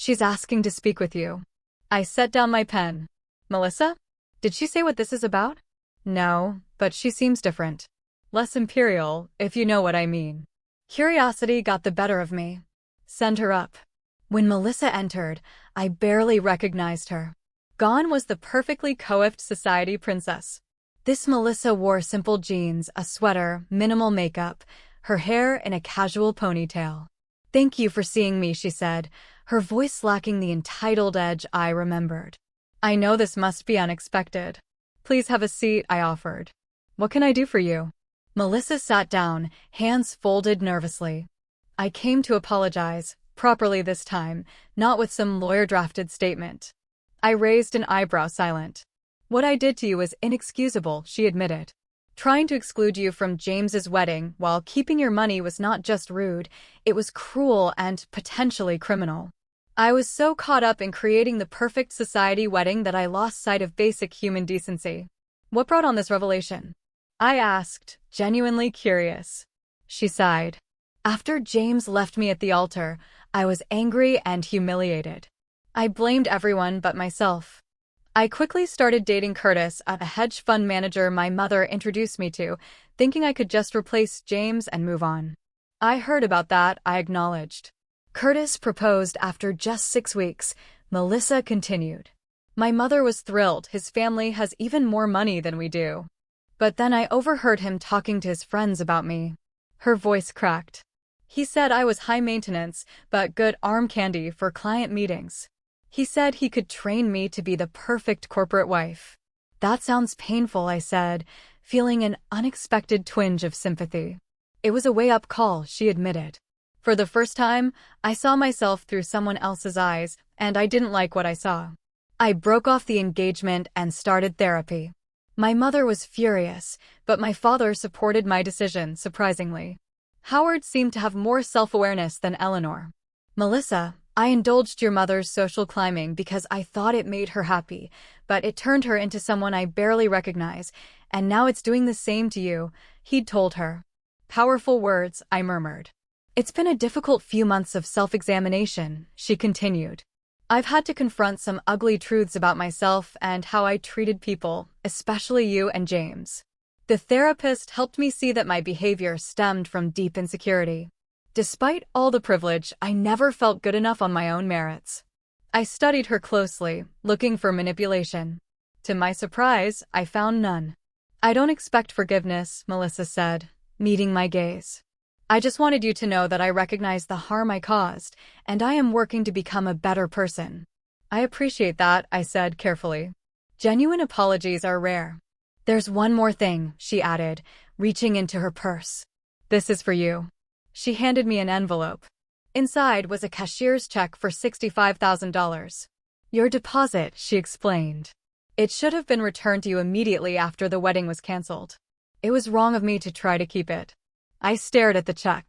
Speaker 1: "She's asking to speak with you." I set down my pen. "Melissa? Did she say what this is about?" "No, but she seems different. Less imperial, if you know what I mean." Curiosity got the better of me. "Send her up." When Melissa entered, I barely recognized her. Gone was the perfectly coiffed society princess. This Melissa wore simple jeans, a sweater, minimal makeup, her hair in a casual ponytail. "Thank you for seeing me," she said, her voice lacking the entitled edge I remembered. "I know this must be unexpected." "Please have a seat," I offered. "What can I do for you?" Melissa sat down, hands folded nervously. "I came to apologize, properly this time, not with some lawyer-drafted statement." I raised an eyebrow, silent. "What I did to you was inexcusable," she admitted. "Trying to exclude you from James's wedding while keeping your money was not just rude, it was cruel and potentially criminal. I was so caught up in creating the perfect society wedding that I lost sight of basic human decency." "What brought on this revelation?" I asked, genuinely curious. She sighed. "After James left me at the altar, I was angry and humiliated. I blamed everyone but myself. I quickly started dating Curtis, a hedge fund manager my mother introduced me to, thinking I could just replace James and move on." "I heard about that," I acknowledged. "Curtis proposed after just 6 weeks," Melissa continued. "My mother was thrilled. His family has even more money than we do. But then I overheard him talking to his friends about me." Her voice cracked. "He said I was high maintenance, but good arm candy for client meetings. He said he could train me to be the perfect corporate wife." "That sounds painful," I said, feeling an unexpected twinge of sympathy. "It was a wake-up call," she admitted. "For the first time, I saw myself through someone else's eyes, and I didn't like what I saw. I broke off the engagement and started therapy. My mother was furious, but my father supported my decision, surprisingly. Howard seemed to have more self-awareness than Eleanor. Melissa, I indulged your mother's social climbing because I thought it made her happy, but it turned her into someone I barely recognize, and now it's doing the same to you," he'd told her. "Powerful words," I murmured. "It's been a difficult few months of self-examination," she continued. "I've had to confront some ugly truths about myself and how I treated people, especially you and James. The therapist helped me see that my behavior stemmed from deep insecurity. Despite all the privilege, I never felt good enough on my own merits." I studied her closely, looking for manipulation. To my surprise, I found none. "I don't expect forgiveness," Melissa said, meeting my gaze. "I just wanted you to know that I recognize the harm I caused, and I am working to become a better person." "I appreciate that," I said carefully. "Genuine apologies are rare." "There's one more thing," she added, reaching into her purse. "This is for you." She handed me an envelope. Inside was a cashier's check for $65,000. "Your deposit," she explained. "It should have been returned to you immediately after the wedding was canceled. It was wrong of me to try to keep it." I stared at the check.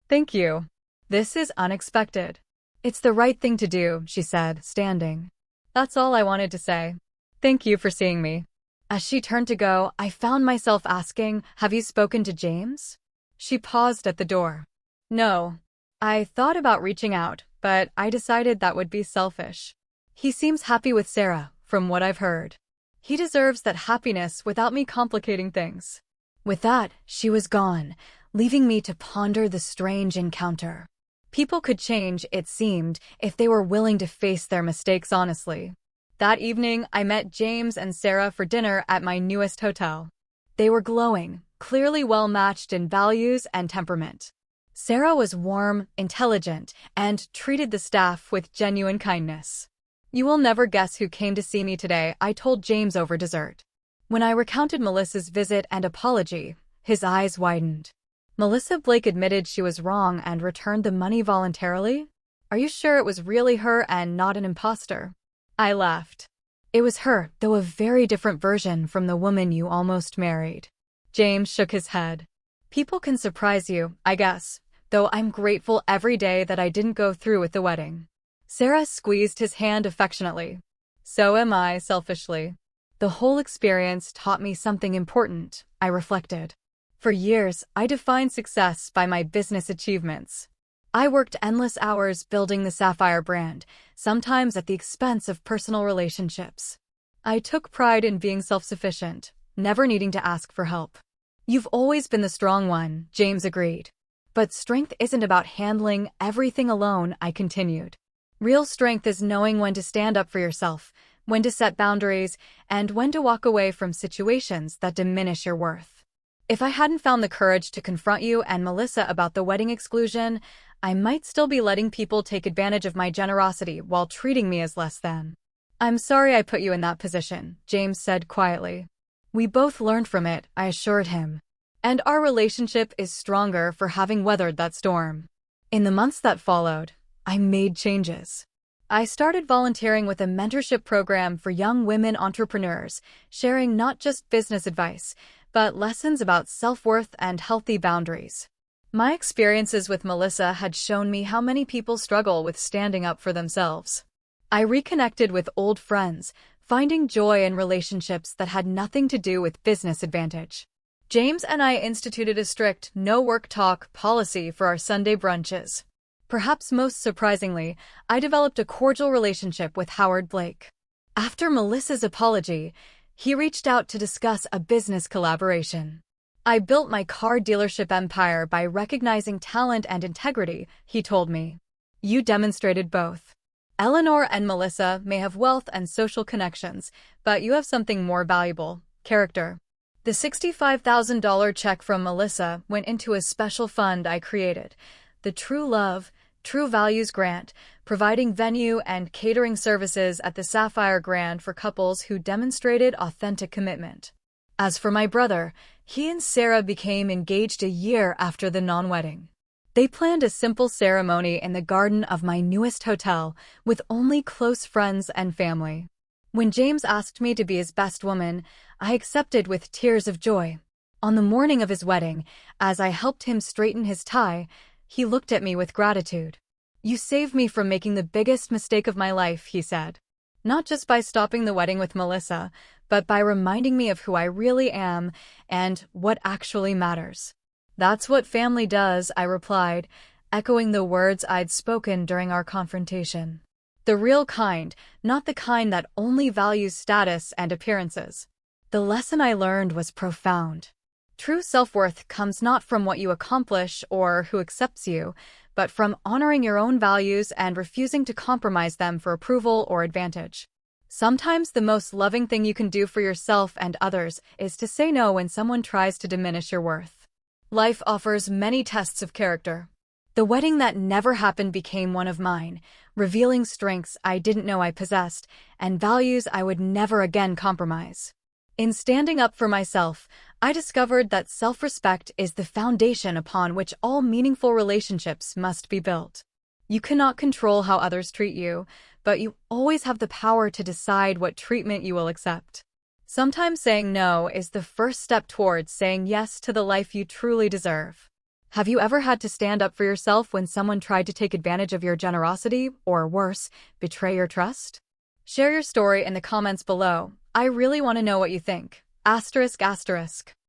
Speaker 1: "Thank you. This is unexpected." "It's the right thing to do," she said, standing. "That's all I wanted to say. Thank you for seeing me." As she turned to go, I found myself asking, "Have you spoken to James?" She paused at the door. "No. I thought about reaching out, but I decided that would be selfish. He seems happy with Sarah, from what I've heard. He deserves that happiness without me complicating things." With that, she was gone, leaving me to ponder the strange encounter. People could change, it seemed, if they were willing to face their mistakes honestly. That evening, I met James and Sarah for dinner at my newest hotel. They were glowing, clearly well-matched in values and temperament. Sarah was warm, intelligent, and treated the staff with genuine kindness. "You will never guess who came to see me today," I told James over dessert. When I recounted Melissa's visit and apology, his eyes widened. "Melissa Blake admitted she was wrong and returned the money voluntarily? Are you sure it was really her and not an imposter? I laughed. It was her, though a very different version from the woman you almost married. James shook his head. People can surprise you, I guess, though I'm grateful every day that I didn't go through with the wedding. Sarah squeezed his hand affectionately. So am I, selfishly. The whole experience taught me something important, I reflected. For years, I defined success by my business achievements. I worked endless hours building the Sapphire brand, sometimes at the expense of personal relationships. I took pride in being self-sufficient, never needing to ask for help. You've always been the strong one, James agreed. But strength isn't about handling everything alone, I continued. Real strength is knowing when to stand up for yourself, when to set boundaries, and when to walk away from situations that diminish your worth. If I hadn't found the courage to confront you and Melissa about the wedding exclusion, I might still be letting people take advantage of my generosity while treating me as less than. I'm sorry I put you in that position, James said quietly. We both learned from it, I assured him. And our relationship is stronger for having weathered that storm. In the months that followed, I made changes. I started volunteering with a mentorship program for young women entrepreneurs, sharing not just business advice, but lessons about self-worth and healthy boundaries. My experiences with Melissa had shown me how many people struggle with standing up for themselves. I reconnected with old friends, finding joy in relationships that had nothing to do with business advantage. James and I instituted a strict no-work talk policy for our Sunday brunches. Perhaps most surprisingly, I developed a cordial relationship with Howard Blake. After Melissa's apology, he reached out to discuss a business collaboration. I built my car dealership empire by recognizing talent and integrity, he told me. You demonstrated both. Eleanor and Melissa may have wealth and social connections, but you have something more valuable, character. The $65,000 check from Melissa went into a special fund I created, the True Love, True Values Grant, providing venue and catering services at the Sapphire Grand for couples who demonstrated authentic commitment. As for my brother, he and Sarah became engaged a year after the non-wedding. They planned a simple ceremony in the garden of my newest hotel, with only close friends and family. When James asked me to be his best woman, I accepted with tears of joy. On the morning of his wedding, as I helped him straighten his tie, he looked at me with gratitude. You saved me from making the biggest mistake of my life, he said. Not just by stopping the wedding with Melissa, but by reminding me of who I really am and what actually matters. That's what family does, I replied, echoing the words I'd spoken during our confrontation. The real kind, not the kind that only values status and appearances. The lesson I learned was profound. True self-worth comes not from what you accomplish or who accepts you, but from honoring your own values and refusing to compromise them for approval or advantage. Sometimes the most loving thing you can do for yourself and others is to say no when someone tries to diminish your worth. Life offers many tests of character. The wedding that never happened became one of mine, revealing strengths I didn't know I possessed and values I would never again compromise. In standing up for myself, I discovered that self-respect is the foundation upon which all meaningful relationships must be built. You cannot control how others treat you, but you always have the power to decide what treatment you will accept. Sometimes saying no is the first step towards saying yes to the life you truly deserve. Have you ever had to stand up for yourself when someone tried to take advantage of your generosity, or worse, betray your trust? Share your story in the comments below. I really want to know what you think. ***.